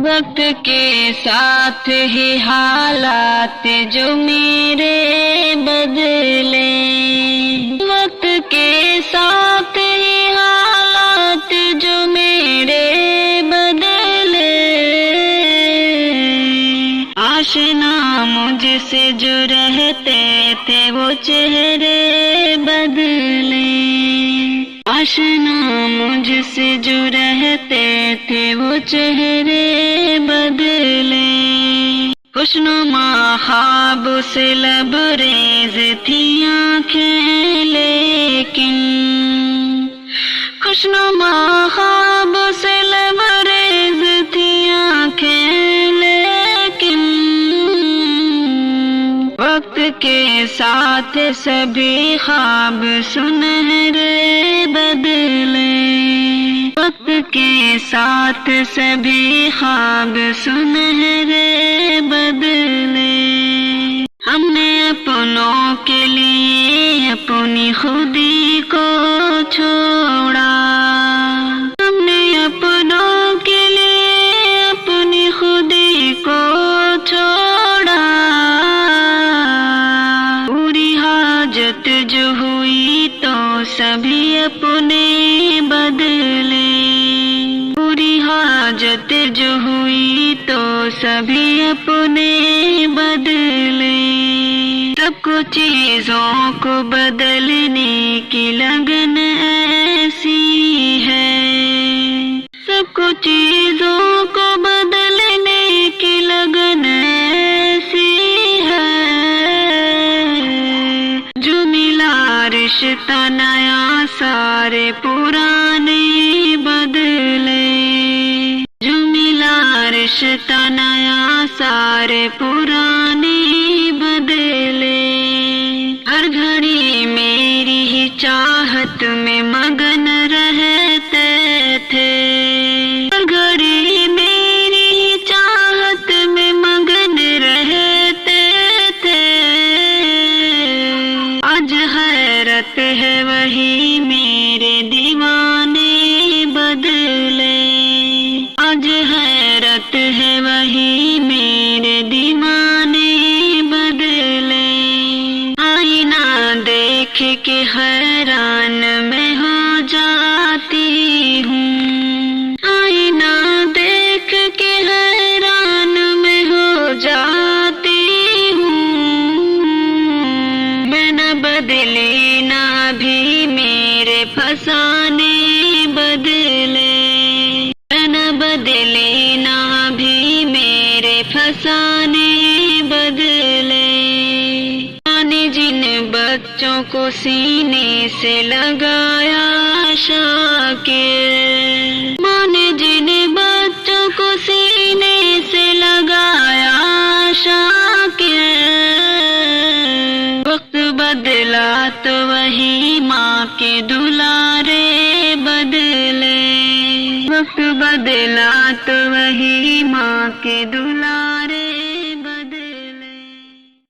वक्त के साथ ही हालात जो मेरे बदले, वक्त के साथ ही हालात जो मेरे बदले, आशना मुझसे जो रहते थे वो चेहरे बदले, आशना मुझसे जो रहते थे वो चेहरे बदले। खुशनुमा ख्वाब से लबरेज थी आँखें लेकिन, खुशनुमा ख्वाब से लबरेज थी आँखें लेकिन, वक्त के साथ सभी ख्वाब सुनहरे बदले, वक्त के साथ सभी ख्वाब सुनहरे बदले। हमने अपनों के लिए अपनी खुदी को छोड़ा, हमने अपनों के लिए अपनी खुदी को छोड़ा। पूरी हाजत जो हुई तो सभी अपने बदले, पूरी हाजत जो हुई तो सभी अपने बदले। सबको चीजों को बदलने की लगन ऐसी है, सबको चीजों को बदलने की लगन ऐसी है। जो मिला रिश्ता नया सारे पुराने बदले, जो मिला रिश्ता नया सारे पुराने बदले। हर घड़ी मेरी ही चाहत में मगन रहते थे, हर घड़ी मेरी ही चाहत में मगन रहते थे। आज हैरत है वही मेरे दीवाने बदले, आज हैरत है वही मेरे दीवाने बदले। आईना देख के हैरान मैं हो जाती हूँ, आईना देख के हैरान मैं हो जाती हूँ। मैं न बदली ना भी मेरे फसाने बदले, मैं न बदली ना भी मेरे फसाने बदले। माने जिन बच्चों को सीने से लगाया शाकिर, माने जिन बच्चों को सीने से लगाया शाकिर। वक्त बदला तो वही माँ के दुलारे बदले, वक्त बदला तो वही माँ के दुलारे